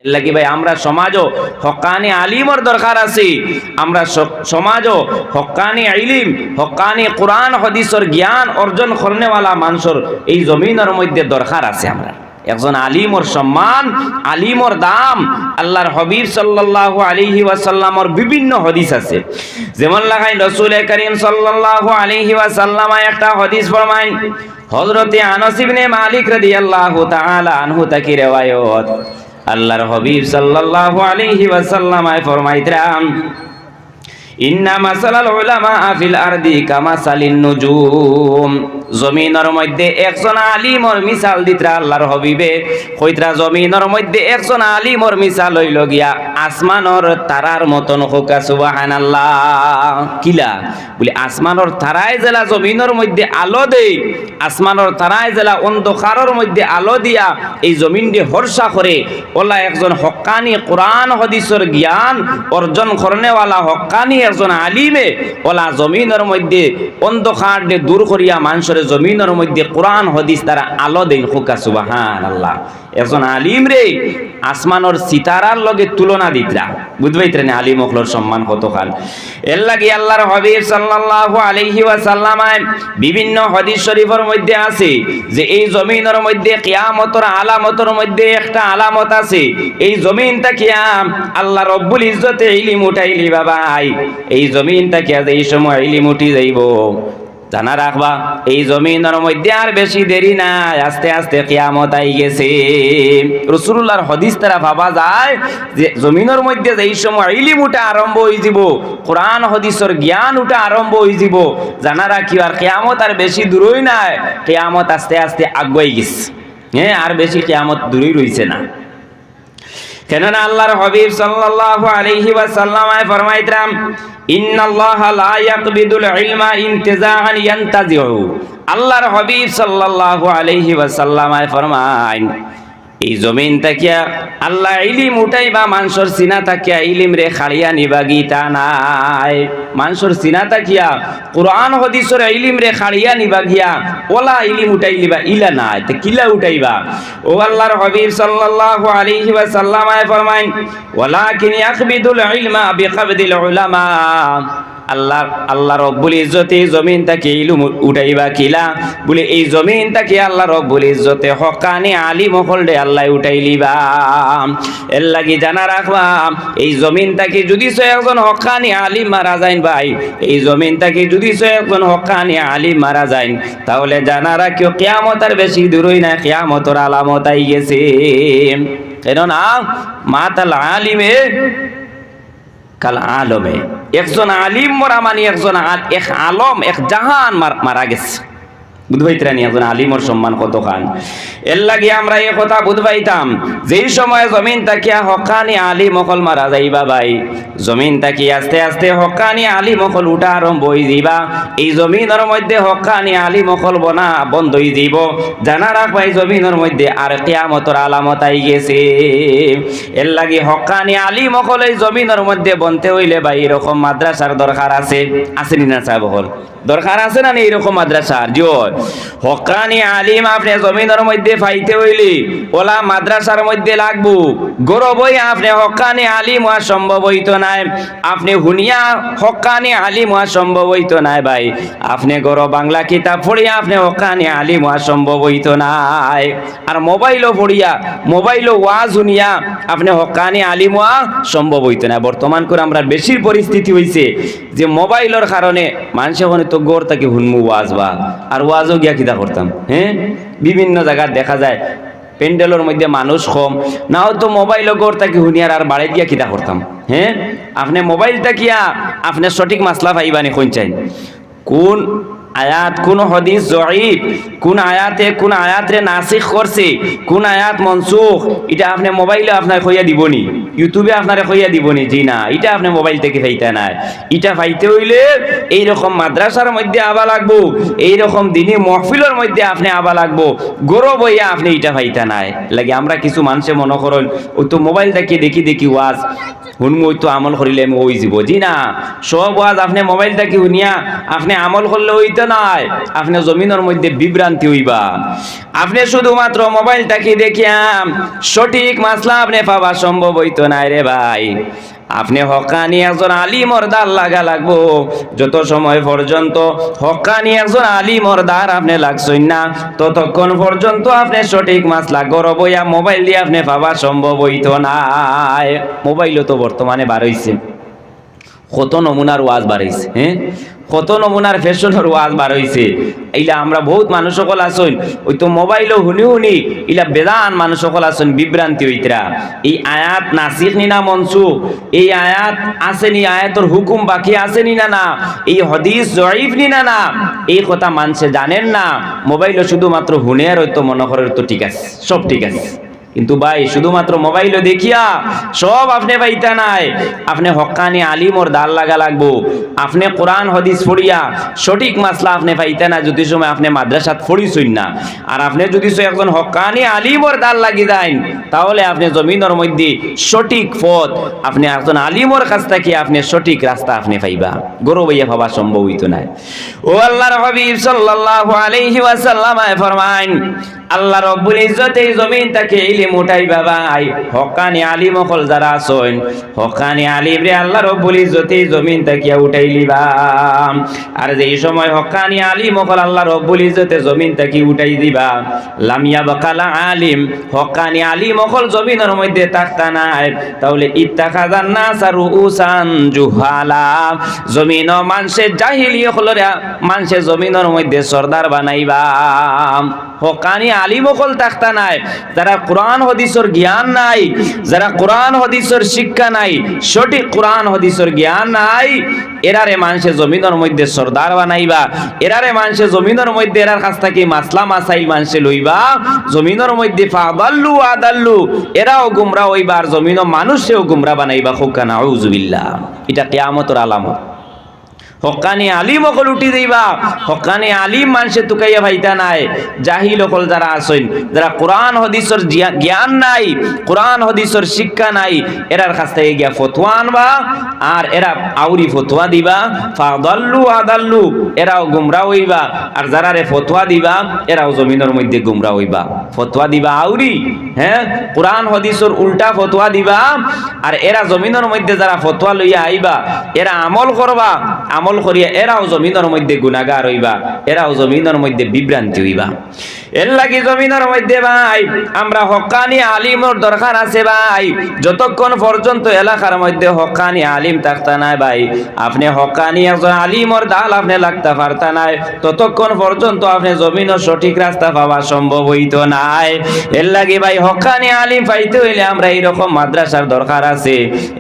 লাগি ভাই আমরা সমাজও হক্কানি আলিমর দরকার আছে। আমরা সমাজও হক্কানি ইলম, হক্কানি কোরআন হাদিসের জ্ঞান অর্জন করনেওয়ালা মানুষের এই জমিনের মধ্যে দরকার আছে। আমরা একজন আলিমর সম্মান, আলিমর দাম আল্লাহর হাবিব সাল্লাল্লাহু আলাইহি ওয়াসাল্লামর বিভিন্ন হাদিস আছে। যেমন লাগাই রাসূল করিম সাল্লাল্লাহু আলাইহি ওয়াসাল্লাম একটা হাদিস ফরমায়, হযরতে আনাস ইবনে মালিক রাদিয়াল্লাহু তাআলা আনহু থেকে riwayat, আল্লাহর হাবিব সাল্লাল্লাহু আলাইহি ওয়াসাল্লাম ফরমাইতেন, ইন্না মাসালাল উলামা ফিল আরদি কামাসালিন নুজুম। জমিনের মধ্যে একজন আলিমর মিসাল দিতরা আল্লাহর হাবিবে কইতরা, জমিনের মধ্যে একজন আলিমর মিসাল হইল গিয়া আসমানর তারার মতন। হোকা সুবহানাল্লাহ। কিলা বলে আসমানর তারায় জেলা জমিনের মধ্যে আলো দেয়, আসমানর তারায় জেলা অন্ধকারের মধ্যে আলো দিয়া এই জমিন দিয়ে হর্ষা করে, ওলা একজন হক্কানি কোরআন হাদিসের জ্ঞান অর্জন করনেওয়ালা হক্কানি একজন আলিমে ওলা জমিনের মধ্যে অন্ধকার দিয়ে দূর করিয়া মানুষের জমিনের মধ্যে কোরআন হাদিস তারা আলো দেন। হোকা সুবহানাল্লাহ। একজন আলিম রে আসমানর সিতারার লগে তুলনা দিতরা। বুঝবাইতেন আলিম হকলর সম্মান কতখান। এর লাগি আল্লাহর হাবিব সাল্লাল্লাহু আলাইহি ওয়াসাল্লাম বিভিন্ন হাদিস শরীফের মধ্যে আছে যে এই জমিনের মধ্যে কিয়ামতের আলামতের মধ্যে একটা আলামত আছে। এই জমিনটা কিয়াম আল্লাহ রব্বুল ইজ্জতে ইলম উঠাইলি বাবাই, এই জমিনটা কিয়া এই সময় ইলম উঠি যাইব। জানা রাখবা এই জমিনের মধ্যে আর বেশি দেরি নাই, আস্তে আস্তে কিয়ামত আই গেছে। রাসূলুল্লাহর হাদিস তারা ভাবা যায় যে জমিনের মধ্যে এই সময় ইলম উঠা আরম্ভ হয়ে যাব, কোরআন হাদিসের জ্ঞান উঠা আরম্ভ হয়ে যাব। জানা রাখি আর কিয়ামত আর বেশি দূরই নাই, কিয়ামত আস্তে আস্তে আগুয়াই গেছে। হ্যাঁ, আর বেশি কিয়ামত দূরই রইছে না। কেননা আল্লাহর হাবিব সাল্লাল্লাহু আলাইহি ওয়াসাল্লাম ফরমাইতেন, ইন্নাল্লাহা লা ইয়াকবিদুল ইলমা ইনতিজাআন ইয়ানতাজিউ। আল্লাহর হাবিব সাল্লাল্লাহু আলাইহি ওয়াসাল্লাম ফরমায়, এই জমিন তাকিয়া আল্লাহ ইলিম উঠাইবা মানুষের সিনা তাকিয়া ইলিম রে খাড়িয়া নিবা গীতা নাই। মানুষের সিনা তাকিয়া কোরআন হাদিসের ইলিম রে খাড়িয়া নিবা গিয়া ওলা ইলিম উঠাই লিবা ইলা নাই, তে কিলা উঠাইবা? ও আল্লাহর হাবিব সাল্লাল্লাহু আলাইহি ওয়াসাল্লাম ফরমায়, ওয়ালাকিন ইয়াকবিদুল ইলমা বিকাবদিল উলামা। আল্লাহ রব্বুল ইজ্জতে জমিন তাকে ইলম উঠাইবা কিলা বলে এই জমিন তাকে আল্লাহ রব্বুল ইজ্জতে হক্কানি আলিম হলদে আল্লাহ উঠাইলিবা। এর লাগি জানা রাখবা এই জমিন তাকে যদি একজন হক্কানি আলিম মারা যায় ভাই, এই জমিন তাকে যদি একজন হক্কানি আলিম মারা যায়, তাহলে জানা রাখিও কিয়ামত আর বেশি দূরই না, কিয়ামতের আলামত আই গেছে। কেননা মাতাল আলিমে কাল আলমে, একজন আলিম মরা মানে একজন এক আলম এক জাহান মারা গেছে। বুঝবাইতানি একজন আলিমর সম্মান কতখান। এর লাগি আমরা এই কথা বুঝবাইতাম যেই সময় জমিন তাকিয়া হক্কানি আলিম মকল মারা যাইবা ভাই, জমিন তাকি আস্তে আস্তে হক্কানি আলিম মকল উঠা আরম্ভ হয়ে যাইবা। এই জমিনের মধ্যে হক্কানি আলিম মকল বনা বন্ধ হয়ে যাইব। জানা রাখবা এই জমিনের মধ্যে আর কিয়ামতের আলামত আই গেছে। এর লাগি হক্কানি আলিম মকল এই জমিনের মধ্যে বনতে হইলে ভাই এরকম মাদ্রাসার দরকার আছে। আসেনি না সাহেব হল দরকার আছে না এইরকম মাদ্রাসার? জিও হক্কানি আলিম আপনি জমিনের মধ্যে পাইতে হইলে ওলা মাদ্রাসার মধ্যে লাগবো। গৌরব হই আপনি হক্কানি আলিম হওয়া সম্ভব হইতো নাই, আপনি হুনিয়া হক্কানি আলিম হওয়া সম্ভব হইতো নাই ভাই। আপনি গৌরব বাংলা কিতাব পড়িয়া আপনি হক্কানি আলিম হওয়া সম্ভব হইতো নাই। আর মোবাইলও পড়িয়া মোবাইলও ওয়াজ শুনিয়া আপনি হক্কানি আলিম হওয়া সম্ভব হইতো না। বর্তমান করে আমরা বেশির পরিস্থিতি হয়েছে যে মোবাইলের কারণে মানুষ ওখানে তো গোর তাকে হুনমু ওয়াজ বা আর ওয়াজও গিয়া কিতা করতাম। হ্যাঁ, বিভিন্ন জায়গায় দেখা যায় প্যান্ডেলের মধ্যে মানুষ কম, নাও তো মোবাইল গোর তাকে হুনিয়ার আর বাড়ি গিয়া কিতা করতাম। হ্যাঁ, আপনি মোবাইলটা কিয়া আপনি সঠিক মাসলা পাইবানি কোন চাই, কোন আয়াত কোন হাদিস জয়ীফ, কোন আয়াতে নাসিখ করছে, কোন আয়াত মনসুখ, এটা আপনি মোবাইলে আপনার কইয়া দিবনি, ইউটিউবে আপনারে কইয়া দিবনি। জি না, এটা আপনি মোবাইল থেকে পাইতে নাই। এটা পাইতে হইলে এইরকম মাদ্রাসার মধ্যে আবা লাগবো, এইরকম দিনী মহফিলের মধ্যে আপনি আবা লাগবো। গৌরব হইয়া আপনি এটা পাইতে নাই। লাগে আমরা কিছু মানুষে মনে করেন ওই তো মোবাইলটাকে দেখি ওয়াজ শুনমই তো আমল করিলে আমি ওই যাব জি না সব ওয়াজ আপনি মোবাইল থেকে শুনিয়া আপনি আমল করলে হইতো নাই আপনি জমিনের মধ্যে বিভ্রান্তি হইবা আপনি শুধুমাত্র মোবাইলটাকে দেখিয়া সঠিক মাসলা আপনি পাওয়া সম্ভব হইতো নাই রে ভাই আপনি হকানি একজন আলিমর দ্বার লাগা লাগবো যত সময় পর্যন্ত হকানি একজন আলিমর দ্বার আপনি লাগছেন না ততক্ষণ পর্যন্ত আপনি সঠিক মাসলা গরব হইয়া মোবাইল দিয়ে আপনি পাওয়া সম্ভব হইতো না মোবাইলও তো বর্তমানে বার হইছে কত নমুনার ওয়াজ বার হইছে হ্যাঁ কত নমুনার ফ্যাশনের ওয়াজ বার হইছে এইলা আমরা বহুত মানুষ সকল আসুন ওই তো মোবাইলও শুনি শুনি ইলা বেদান মানুষ সকল আসুন বিভ্রান্তি হইতরা এই আয়াত নাসিখ নি না মনসুখ এই আয়াত আসেনি আয়াতর হুকুম বাকি আসেনি না না এই হাদিস জয়ীফ নি না না এই কথা মানুষে জানেন না মোবাইলও শুধুমাত্র শুনে আর হয়তো মনে করে তো ঠিক আছে সব ঠিক আছে কিন্তু ভাই শুধুমাত্র মোবাইলও দেখিয়া সব আপনি পাইতা নাই আপনি হক্কানি আলিমর দাল লাগা লাগবো আপনি কোরআন হাদিস পড়িয়া সঠিক মাসলা আপনি পাইতা না যদি সময় আপনি মাদ্রাসাত পড়িছই না আর আপনি যদি একজন হক্কানি আলিমর দাল লাগি যান তাহলে আপনি জমিনের মধ্যে সঠিক পথ আপনি একজন আলিমর কাছ থেকে আপনি সঠিক রাস্তা আপনি পাইবা গরু ভাইয়া পাওয়া সম্ভব হইতো না ও আল্লাহর হাবিব সাল্লাল্লাহু আলাইহি ওয়াসাল্লাম ফরমান আল্লাহ রব্বুল ইজ্জত এই জমিন থেকে ইলম উঠাইবা ভাই হক্কানি আলিম হল যারা আছেন হক্কানি আলিম রে আল্লাহ রব্বুল ইজ্জত এই জমিন থেকে উঠাইলিবা আর যেই সময় হক্কানি আলিম হল আল্লাহ রব্বুল ইজ্জতে জমিন থেকে উঠাই দিবা লামিয়া বাকালা আলিম হক্কানি আলিম হল জমিনের মধ্যে থাকতা নাই তাহলে ইত্তাখাযান নাস রুউসান জুহালা জমিন মানুষে জাহিলি হলরা মানুষে জমিনের মধ্যে সরদার বানাইবা হক্কানি আলিম হল থাকতা নাই যারা কোরআন হাদিসের জ্ঞান নাই যারা কোরআন হাদিসের শিক্ষা নাই সঠিক কোরআন হাদিসের জ্ঞান নাই এরারে মানুষে জমিনের মধ্যে সরদার বানাইবা এরারে মানুষে জমিনের মধ্যে এরার কাছ থেকে মাসলা মাসাইল মানুষে লইবা জমিনের মধ্যে ফাদাল্লু আদাল্লু এরাও গুমরা হইবা আর জমিনও মানুষেও গুমরা বানাইবা খুকা নাউযুবিল্লাহ এটা কিয়ামতের আলামত হক্কানি আলিম অকল উঠি দিবা হক্কানি আলিম মানুষে তুকাইয়া ভাইতা নাই জাহিল অকল যারা আছেন যারা কোরআন হাদিসের জ্ঞান নাই কোরআন হাদিসের শিক্ষা নাই এরার কাছ থেকে গিয়া ফতোয়া আনবা আর এরা আউরি ফতোয়া দিবা ফাদাল্লু আদাল্লু এরাও গুমরা হইবা আর যারা রে ফতোয়া দিবা এরাও জমিনের মধ্যে গুমরা হইবা ফতোয়া দিবা আউরি হ্যাঁ কোরআন হাদিসের উল্টা ফতোয়া দিবা আর এরা জমিনের মধ্যে যারা ফতোয়া লইয়া আইবা এরা আমল করবা আমল করিয়া এরাও জমিনের মধ্যে গুনাহগার হইবা এরাও জমিনের মধ্যে বিভ্রান্তি হইবা এর লাগি জমিনের মধ্যে ভাই আমরা হক্কানি আলিমর দরকার আছে ভাই যতক্ষণ পর্যন্ত এলাকার মধ্যে হক্কানি আলিম থাকতা নাই ভাই আপনি হক্কানি একজন আলিমর দাল আপনি লাগতে পারতা নাই ততক্ষণ পর্যন্ত আপনি জমিনের সঠিক রাস্তা পাওয়া সম্ভব হইতো নাই এর লাগি ভাই হক্কানি আলিম পাইতে হইলে আমরা এইরকম মাদ্রাসার দরকার আছে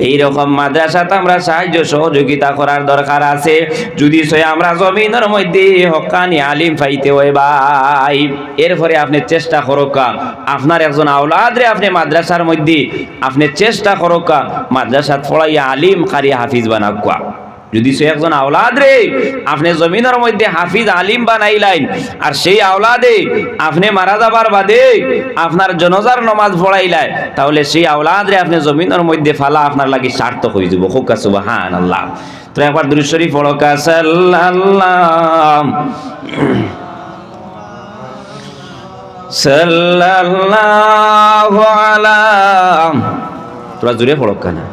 এইরকম মাদ্রাসাতে আমরা সাহায্য সহযোগিতা করার দরকার আছে যদি আমরা জমিনের মধ্যে হক্কানি আলিম পাইতে হয় ভাই এরপরে আপনি চেষ্টা করোকা আপনার একজন আওলাদ রে আপনি মাদ্রাসার মধ্যে আপনি চেষ্টা করোকা মাদ্রাসাত পড়াইয়া আলিম কারি হাফিজ বানাকুয়া যদি সে একজন আওলাদ রে আপনি জমিনের মধ্যে হাফিজ আলিম বানাইলেন আর সেই আওলাদে আপনি মারা যাবার বাদে আপনার জনাজার নামাজ পড়াইলেন তাহলে সেই আওলাদ রে আপনি জমিনের মধ্যে ফালা আপনার লাগি সার্থক হয়ে যাব খুব সুবহানাল্লাহ তো একবার দুরূদ শরীফ পড়ো কা সাল্লাল্লাহু আলা তোরা জুড়ে পড়ো কানা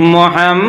মুহাম্মদ